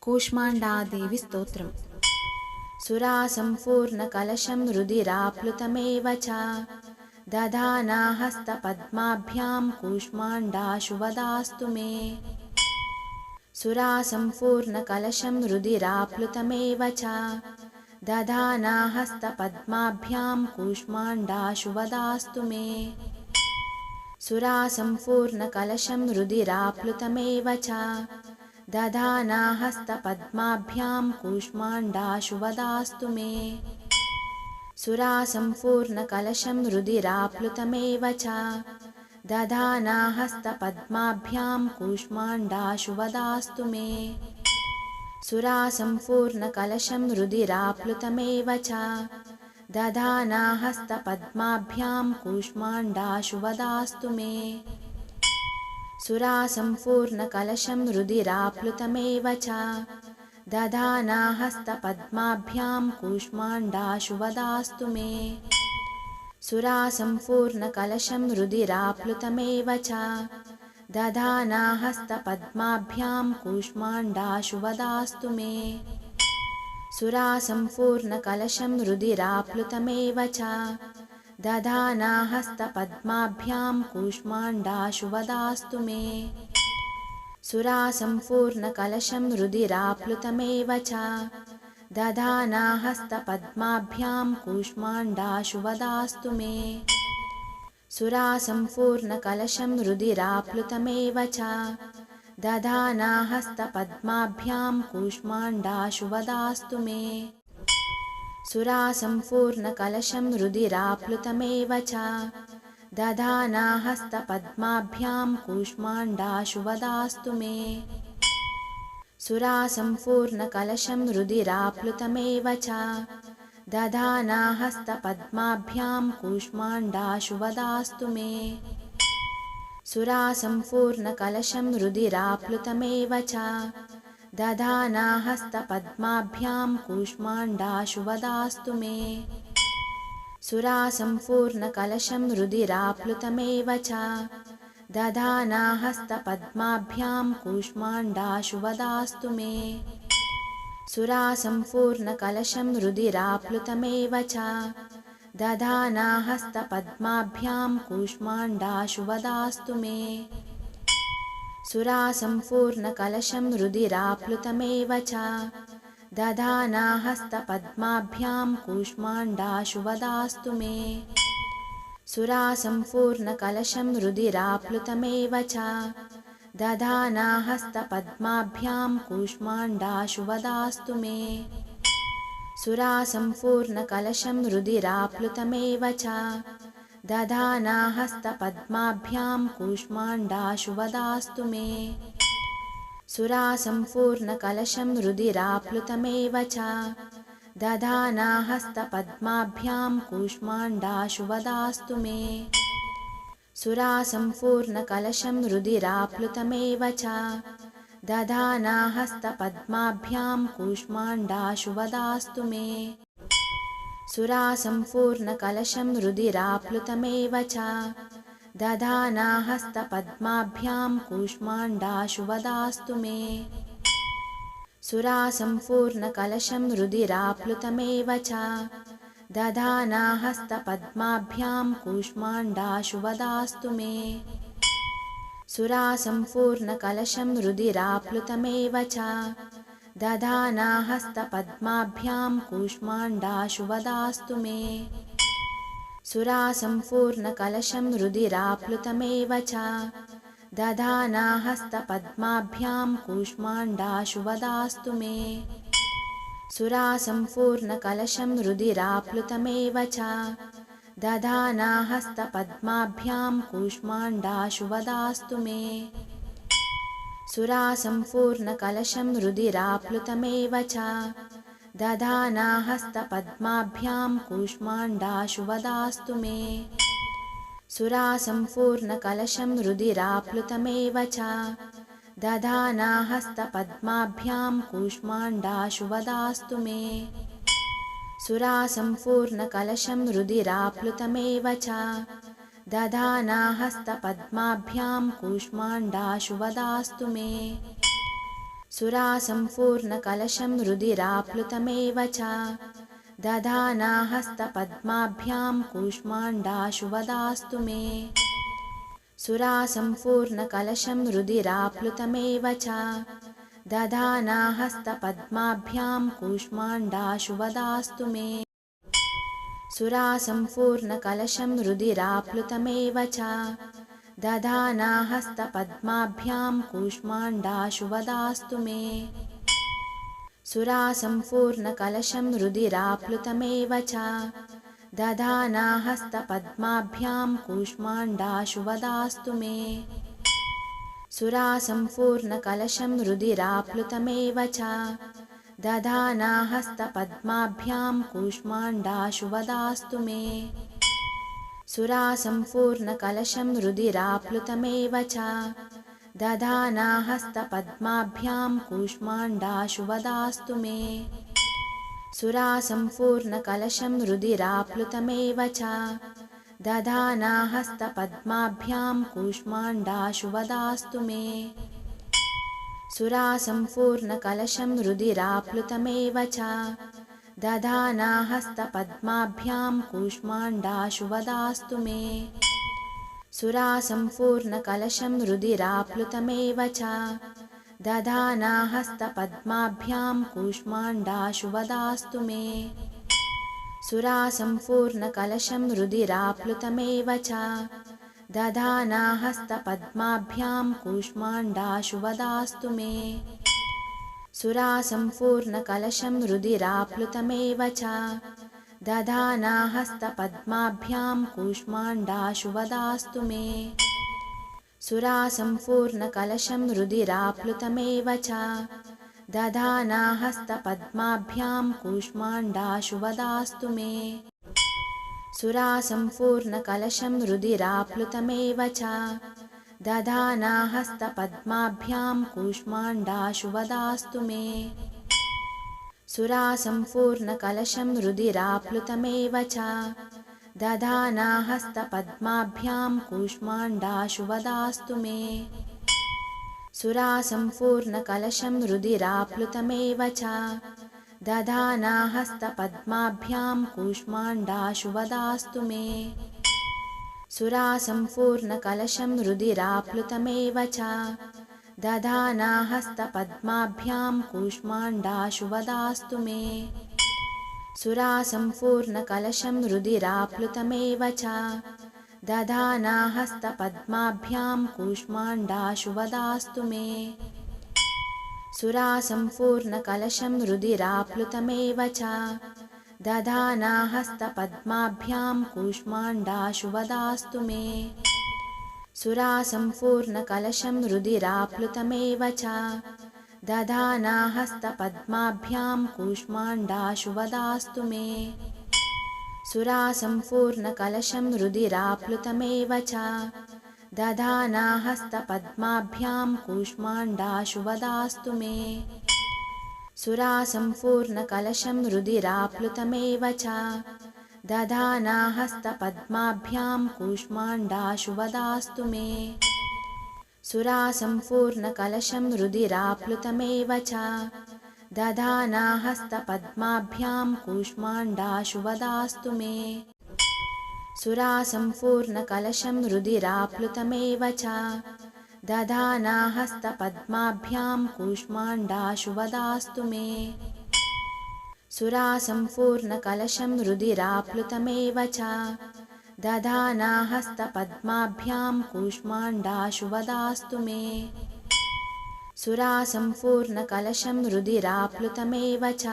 कूष्माण्डादेवी स्तोत्रम्। सुरासम्पूर्णकलशं रुधिराप्लुतमेव च दधाना हस्तपद्माभ्यां कूष्माण्डाशु वदास्तु मे। सुरासम्पूर्णकलशं रुधिराप्लुतमेव च दधाना हस्तपद्माभ्यां कूष्माण्डाशु वदास्तु मे। सुरासम्पूर्णकलशं रुधिराप्लुतमेव च दधाना हस्तपद्माभ्यां कूष्माण्डाशु वदास्तु मे। सुरासम्पूर्णकलशं रुधिराप्लुतमेव च दधाना हस्तपद्माभ्यां कूष्माण्डाशु वदास्तु मे। सुरासम्पूर्णकलशं रुधिराप्लुतमेव च दधाना हस्तपद्माभ्यां कूष्माण्डाशु वदास्तु मे। सुरासम्पूर्णकलशं रुधिराप्लुतमेव च दधाना हस्तपद्माभ्यां कूष्माण्डाशु वदास्तु मे। सुरासम्पूर्णकलशं रुधिराप्लुतमेव च दधाना हस्तपद्माभ्यां कूष्माण्डाशु वदास्तु मे। सुरासम्पूर्णकलशं रुधिराप्लुतमेव च दधाना हस्तपद्माभ्यां कूष्माण्डाशु वदास्तु मे। सुरासम्पूर्णकलशं रुधिराप्लुतमेव च दधाना हस्तपद्माभ्यां कूष्माण्डाशु वदास्तु मे। सुरासम्पूर्णकलशं रुधिराप्लुतमेव च दधाना हस्तपद्माभ्यां कूष्माण्डाशु वदास्तु मे। सुरासम्पूर्णकलशं रुधिराप्लुतमेव च दधाना हस्तपद्माभ्यां कूष्माण्डाशु वदास्तु मे। सुरासम्पूर्णकलशं रुधिराप्लुतमेव च दधाना हस्तपद्माभ्यां कूष्माण्डाशु वदास्तु मे। सुरासम्पूर्णकलशं रुधिराप्लुतमेव च दधाना हस्तपद्माभ्यां कूष्माण्डाशु वदास्तु मे। सुरासम्पूर्णकलशं रुधिराप्लुतमेव च दधाना हस्तपद्माभ्यां कूष्माण्डाशु वदास्तु मे। सुरासम्पूर्णकलशं रुधिराप्लुतमेव च दधाना हस्तपद्माभ्यां कूष्माण्डाशु वदास्तु मे। सुरासम्पूर्णकलशं रुधिराप्लुतमेव च दधाना हस्तपद्माभ्यां कूष्माण्डाशु वदास्तु मे। सुरासम्पूर्णकलशं रुधिराप्लुतमेव च दधाना हस्तपद्माभ्यां कूष्माण्डाशु वदास्तु मे। सुरासम्पूर्णकलशं रुधिराप्लुतमेव च दधाना हस्तपद्माभ्यां कूष्माण्डाशु वदास्तु मे। सुरासम्पूर्णकलशं रुधिराप्लुतमेव च दधाना हस्तपद्माभ्यां कूष्माण्डाशु वदास्तु मे। सुरासम्पूर्णकलशं रुधिराप्लुतमेव च दधाना हस्तपद्माभ्यां कूष्माण्डाशु वदास्तु मे। सुरासम्पूर्णकलशं रुधिराप्लुतमेव च दधाना हस्तपद्माभ्यां कूष्माण्डाशु वदास्तु मे। सुरासम्पूर्णकलशं रुधिराप्लुतमेव च दधाना हस्तपद्माभ्यां कूष्माण्डाशु वदास्तु मे। सुरासम्पूर्णकलशं रुधिराप्लुतमेव च दधाना हस्तपद्माभ्यां कूष्माण्डाशु वदास्तु मे। सुरासम्पूर्णकलशं रुधिराप्लुतमेव च दधाना हस्तपद्माभ्यां कूष्माण्डाशु वदास्तु मे। सुरासम्पूर्णकलशं रुधिराप्लुतमेव च दधाना हस्तपद्माभ्यां कूष्माण्डाशु वदास्तु मे। सुरासम्पूर्णकलशं रुधिराप्लुतमेव च दधाना हस्तपद्माभ्यां कूष्माण्डाशु वदास्तु मे। सुरासम्पूर्णकलशं रुधिराप्लुतमेव च दधाना हस्तपद्माभ्यां कूष्माण्डाशु वदास्तु मे। सुरासम्पूर्णकलशं रुधिराप्लुतमेव च दधाना हस्तपद्माभ्यां कूष्माण्डाशु वदास्तु मे। सुरासम्पूर्णकलशं रुधिराप्लुतमेव च दधाना हस्तपद्माभ्यां कूष्माण्डाशु वदास्तु मे सुरासम्पूर्णकलशं रुधिराप्लुतमेव च दधाना हस्तपद्माभ्यां कूष्माण्डाशु वदास्तु मे सुरासम्पूर्णकलशं रुधिराप्लुतमेव च दधाना हस्तपद्माभ्यां कूष्माण्डाशु वदास्तु मे सुरासम्पूर्णकलशं रुधिराप्लुतमेव च दधाना हस्तपद्माभ्यां कूष्माण्डाशु वदास्तु मे सुरासम्पूर्णकलशं रुधिराप्लुतमेव च दधाना हस्तपद्माभ्यां कूष्माण्डाशु वदास्तु मे सुरासम्पूर्णकलशं रुधिराप्लुतमेव च दधाना हस्तपद्माभ्यां कूष्माण्डाशु वदास्तु मे सुरासम्पूर्णकलशं रुधिराप्लुतमेव च दधाना हस्तपद्माभ्यां कूष्माण्डाशु वदास्तु मे सुरासम्पूर्णकलशं रुधिराप्लुतमेव च दधाना हस्तपद्माभ्यां कूष्माण्डाशु वदास्तु मे सुरासम्पूर्णकलशं रुधिराप्लुतमेव च दधाना हस्तपद्माभ्यां कूष्माण्डाशु वदास्तु मे सुरासम्पूर्णकलशं रुधिराप्लुतमेव च दधाना हस्तपद्माभ्यां कूष्माण्डाशु वदास्तु मे सुरासम्पूर्णकलशं रुधिराप्लुतमेव च दधाना हस्तपद्माभ्यां कूष्माण्डाशु वदास्तु मे सुरासम्पूर्णकलशं रुधिराप्लुतमेव च दधाना हस्तपद्माभ्यां कूष्माण्डाशु वदास्तु मे सुरासम्पूर्णकलशं रुधिराप्लुतमेव च दधाना हस्तपद्माभ्यां कूष्माण्डाशु वदास्तु मे सुरासम्पूर्णकलशं रुधिराप्लुतमेव च दधाना हस्तपद्माभ्यां कूष्माण्डाशु वदास्तु मे सुरासम्पूर्णकलशं रुधिराप्लुतमेव च दधाना हस्तपद्माभ्यां कूष्माण्डाशु वदास्तु मे सुरासम्पूर्णकलशं रुधिराप्लुतमेव च दधाना हस्तपद्माभ्यां कूष्माण्डाशु वदास्तु मे सुरासम्पूर्णकलशं रुधिराप्लुतमेव च दधाना हस्तपद्माभ्यां कूष्माण्डाशु वदास्तु मे सुरासम्पूर्णकलशं रुधिराप्लुतमेव च दधाना हस्तपद्माभ्यां कूष्माण्डाशु वदास्तु मे सुरासम्पूर्णकलशं रुधिराप्लुतमेव च दधाना हस्तपद्माभ्यां कूष्माण्डाशु वदास्तु मे सुरासम्पूर्णकलशं रुधिराप्लुतमेव च दधाना हस्तपद्माभ्यां कूष्माण्डाशु वदास्तु मे सुरासम्पूर्णकलशं रुधिराप्लुतमेव च दधाना हस्तपद्माभ्यां कूष्माण्डाशु वदास्तु मे सुरासम्पूर्णकलशं रुधिराप्लुतमेव च दधाना हस्तपद्माभ्यां कूष्माण्डाशु वदास्तु मे सुरासम्पूर्णकलशं रुधिराप्लुतमेव च दधाना हस्तपद्माभ्यां कूष्माण्डाशु वदास्तु मे सुरासम्पूर्णकलशं रुधिराप्लुतमेव च दधाना हस्तपद्माभ्यां कूष्माण्डाशु वदास्तु मे सुरासम्पूर्णकलशं रुधिराप्लुतमेव च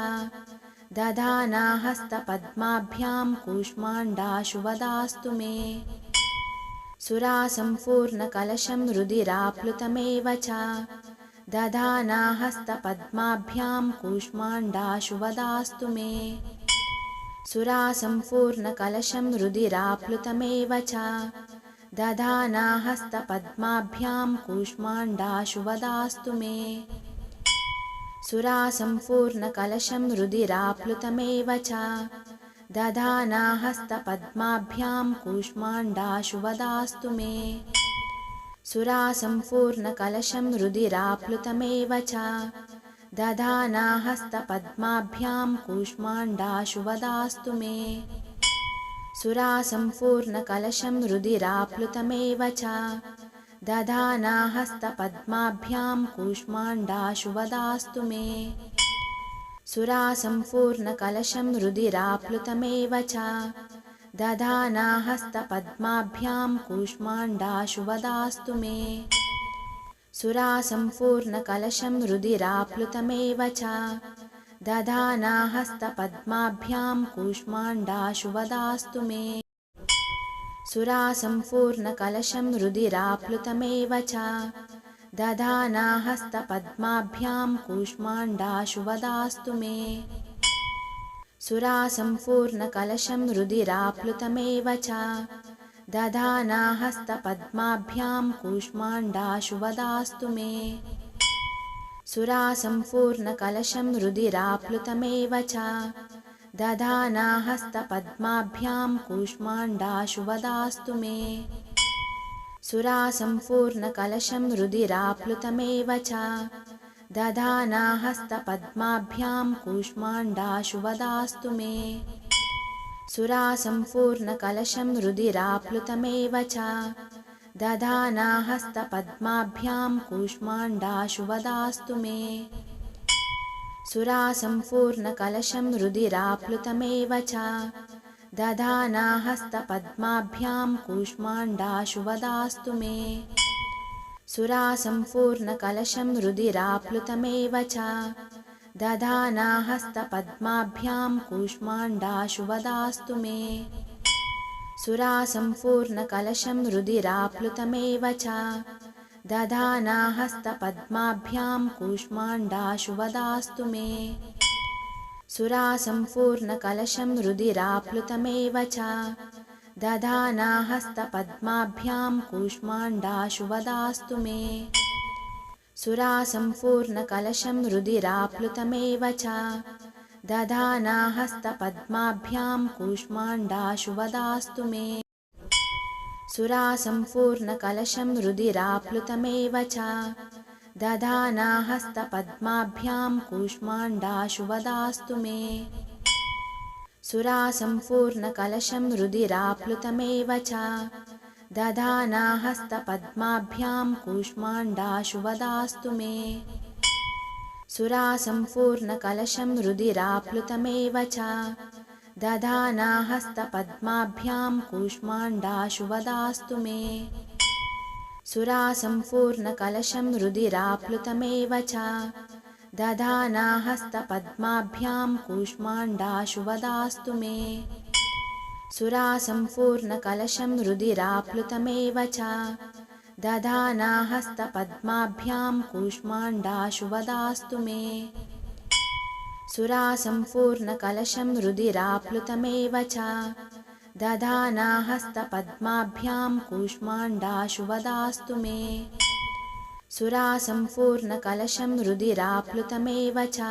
दधाना हस्तपद्माभ्यां कूष्माण्डाशु वदास्तु मे सुरासम्पूर्णकलशं रुधिराप्लुतमेव च दधाना हस्तपद्माभ्यां कूष्माण्डाशु वदास्तु मे सुरासम्पूर्णकलशं रुधिराप्लुतमेव च दधाना हस्तपद्माभ्यां कूष्माण्डाशु वदास्तु मे सुरासम्पूर्णकलशं रुधिराप्लुतमेव च दधाना हस्तपद्माभ्यां कूष्माण्डाशु वदास्तु मे सुरासम्पूर्णकलशं रुधिराप्लुतमेव च दधाना हस्तपद्माभ्यां कूष्माण्डाशु वदास्तु मे सुरासम्पूर्णकलशं रुधिराप्लुतमेव च दधाना हस्तपद्माभ्यां कूष्माण्डाशु वदास्तु मे सुरासम्पूर्णकलशं रुधिराप्लुतमेव च दधाना हस्तपद्माभ्यां कूष्माण्डाशु वदास्तु मे सुरासम्पूर्णकलशं रुधिराप्लुतमेव च दधाना हस्तपद्माभ्यां कूष्माण्डाशु वदास्तु मे सुरासम्पूर्णकलशं रुधिराप्लुतमेव च दधाना हस्तपद्माभ्यां कूष्माण्डाशु वदास्तु मे सुरासम्पूर्णकलशं रुधिराप्लुतमेव च दधाना हस्तपद्माभ्यां कूष्माण्डाशु वदास्तु मे सुरासम्पूर्णकलशं रुधिराप्लुतमेव च दधाना हस्तपद्माभ्यां कूष्माण्डाशु वदास्तु मे सुरासम्पूर्णकलशं रुधिराप्लुतमेव च दधाना हस्तपद्माभ्यां कूष्माण्डाशु वदास्तु मे सुरासम्पूर्णकलशं रुधिराप्लुतमेव च दधाना हस्तपद्माभ्यां कूष्माण्डाशु वदास्तु मे सुरासम्पूर्णकलशं रुधिराप्लुतमेव च दधाना हस्तपद्माभ्यां कूष्माण्डाशु वदास्तु मे सुरासम्पूर्णकलशं रुधिराप्लुतमेव च दधाना हस्तपद्माभ्यां कूष्माण्डाशु वदास्तु मे सुरासम्पूर्णकलशं रुधिराप्लुतमेव च दधाना हस्तपद्माभ्यां कूष्माण्डाशु वदास्तु मे सुरासम्पूर्णकलशं रुधिराप्लुतमेव च दधाना हस्तपद्माभ्यां कूष्माण्डाशु वदास्तु मे सुरासम्पूर्णकलशं रुधिराप्लुतमेव च दधाना हस्तपद्माभ्यां कूष्माण्डाशु वदास्तु मे सुरासम्पूर्णकलशं रुधिराप्लुतमेव च दधाना हस्तपद्माभ्यां कूष्माण्डाशु वदास्तु मे सुरासम्पूर्णकलशं रुधिराप्लुतमेव च दधाना हस्तपद्माभ्यां कूष्माण्डाशु वदास्तु मे सुरासम्पूर्णकलशं रुधिराप्लुतमेव च दधाना हस्तपद्माभ्यां कूष्माण्डाशु वदास्तु मे सुरासम्पूर्णकलशं रुधिराप्लुतमेव च दधाना हस्तपद्माभ्यां कूष्माण्डाशु वदास्तु मे सुरासम्पूर्णकलशं रुधिराप्लुतमेव च दधाना हस्तपद्माभ्यां कूष्माण्डाशु वदास्तु मे सुरासम्पूर्णकलशं रुधिराप्लुतमेव च दधाना हस्तपद्माभ्यां कूष्माण्डाशु वदास्तु मे सुरासम्पूर्णकलशं रुधिराप्लुतमेव च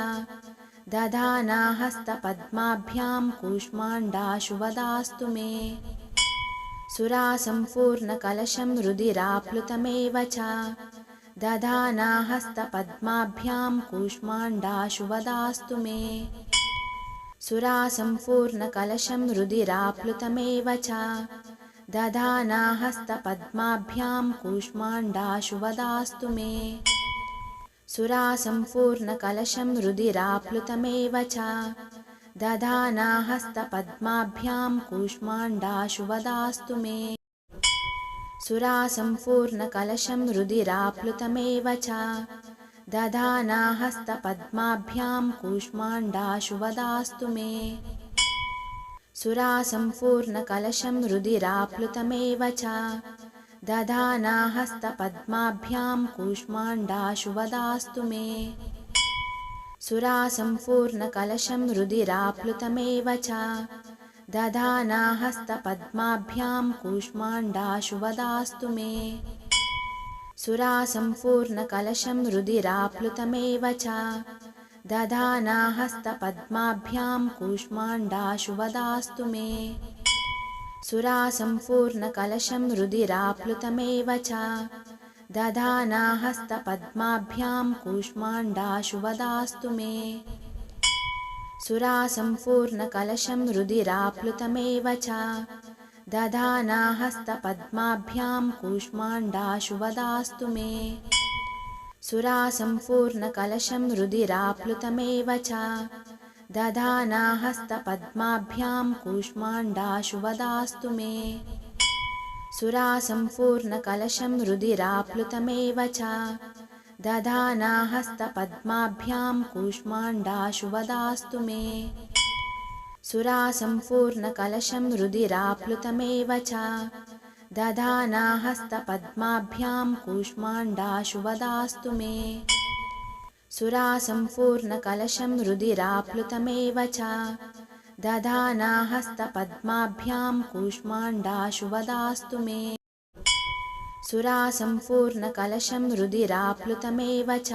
दधाना हस्तपद्माभ्यां कूष्माण्डाशु वदास्तु मे सुरासम्पूर्णकलशं रुधिराप्लुतमेव च दधाना हस्तपद्माभ्यां कूष्माण्डाशु वदास्तु मे सुरासम्पूर्णकलशं रुधिराप्लुतमेव च दधाना हस्तपद्माभ्यां कूष्माण्डाशु वदास्तु मे सुरासम्पूर्णकलशं रुधिराप्लुतमेव च दधाना हस्तपद्माभ्यां कूष्माण्डाशु वदास्तु मे सुरासम्पूर्णकलशं रुधिराप्लुतमेव च दधाना हस्तपद्माभ्यां कूष्माण्डाशु वदास्तु मे सुरासम्पूर्णकलशं रुधिराप्लुतमेव च दधाना हस्तपद्माभ्यां कूष्माण्डाशु वदास्तु मे सुरासम्पूर्णकलशं रुधिराप्लुतमेव च दधाना हस्तपद्माभ्यां कूष्माण्डाशु वदास्तु मे सुरासम्पूर्णकलशं रुधिराप्लुतमेव च दधाना हस्तपद्माभ्यां कूष्माण्डाशु वदास्तु मे सुरासम्पूर्णकलशं रुधिराप्लुतमेव च दधाना हस्तपद्माभ्यां कूष्माण्डाशु वदास्तु मे सुरासम्पूर्णकलशं रुधिराप्लुतमेव च दधाना हस्तपद्माभ्यां कूष्माण्डाशु वदास्तु मे सुरासम्पूर्णकलशं रुधिराप्लुतमेव च दधाना हस्तपद्माभ्यां कूष्माण्डाशु वदास्तु मे सुरासम्पूर्णकलशं रुधिराप्लुतमेव च दधाना हस्तपद्माभ्यां कूष्माण्डाशु वदास्तु मे सुरासम्पूर्णकलशं रुधिराप्लुतमेव च दधाना हस्तपद्माभ्यां कूष्माण्डाशु वदास्तु मे सुरासम्पूर्णकलशं रुधिराप्लुतमेव च दधाना हस्तपद्माभ्यां कूष्माण्डाशु वदास्तु मे सुरासम्पूर्णकलशं रुधिराप्लुतमेव च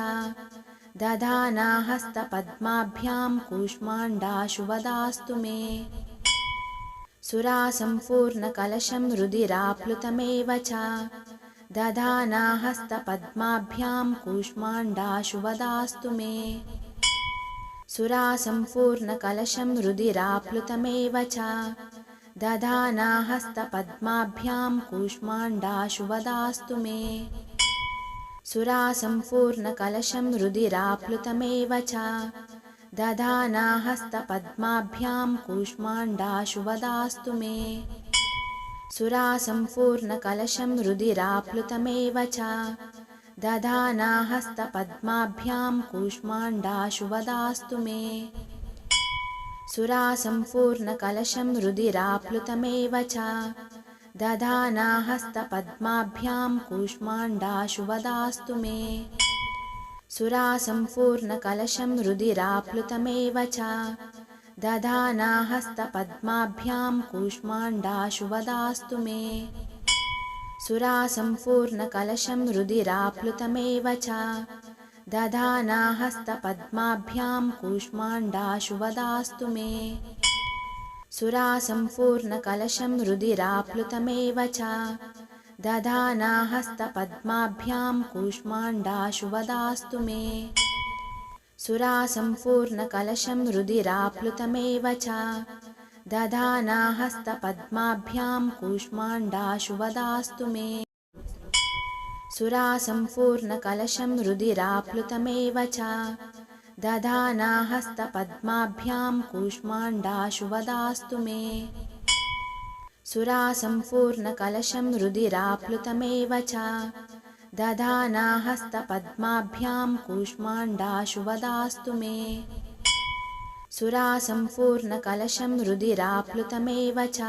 दधाना हस्तपद्माभ्यां कूष्माण्डाशु वदास्तु मे सुरासम्पूर्णकलशं रुधिराप्लुतमेव च दधाना हस्तपद्माभ्यां कूष्माण्डाशु वदास्तु मे सुरासम्पूर्णकलशं रुधिराप्लुतमेव च दधाना हस्तपद्माभ्यां कूष्माण्डाशु वदास्तु मे सुरासम्पूर्णकलशं रुधिराप्लुतमेव च दधाना हस्तपद्माभ्यां कूष्माण्डाशु वदास्तु मे सुरासम्पूर्णकलशं रुधिराप्लुतमेव च दधाना हस्तपद्माभ्यां कूष्माण्डाशु वदास्तु मे सुरासम्पूर्णकलशं रुधिराप्लुतमेव च दधाना हस्तपद्माभ्यां कूष्माण्डाशु वदास्तु मे सुरासम्पूर्णकलशं रुधिराप्लुतमेव च दधाना हस्तपद्माभ्यां कूष्माण्डाशु वदास्तु मे सुरासम्पूर्णकलशं रुधिराप्लुतमेव च दधाना हस्तपद्माभ्यां कूष्माण्डाशु वदास्तु मे सुरासम्पूर्णकलशं रुधिराप्लुतमेव च दधाना हस्तपद्माभ्यां कूष्माण्डाशु वदास्तु मे सुरासम्पूर्णकलशं रुधिराप्लुतमेव च दधाना हस्तपद्माभ्यां कूष्माण्डाशु वदास्तु मे सुरासम्पूर्णकलशं रुधिराप्लुतमेव च दधाना हस्तपद्माभ्यां कूष्माण्डाशु वदास्तु मे सुरासम्पूर्णकलशं रुधिराप्लुतमेव च दधाना हस्तपद्माभ्यां कूष्माण्डाशु वदास्तु मे सुरासम्पूर्णकलशं रुधिराप्लुतमेव च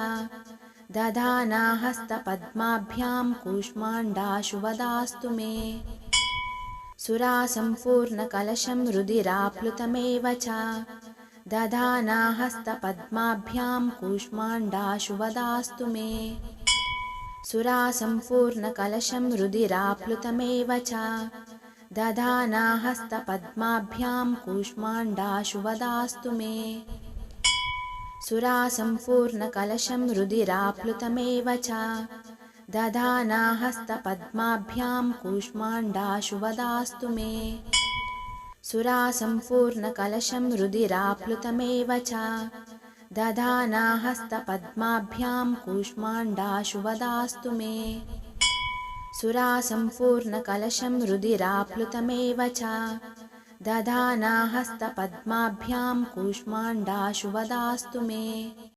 दधाना हस्तपद्माभ्यां कूष्माण्डाशु वदास्तु मे सुरासम्पूर्णकलशं रुधिराप्लुतमेव च दधाना हस्तपद्माभ्यां कूष्माण्डाशु वदास्तु मे सुरासम्पूर्णकलशं रुधिराप्लुतमेव च दधाना हस्तपद्माभ्यां कूष्माण्डाशु वदास्तु मे सुरासम्पूर्णकलशं रुधिराप्लुतमेव च दधाना हस्तपद्माभ्यां कूष्माण्डाशु वदास्तु मे सुरासम्पूर्णकलशं रुधिराप्लुतमेव च दधाना हस्तपद्माभ्यां कूष्माण्डाशु वदास्तु मे सुरासम्पूर्णकलशं रुधिराप्लुतमेव च दधाना हस्तपद्माभ्यां कूष्माण्डाशु वदास्तु मे।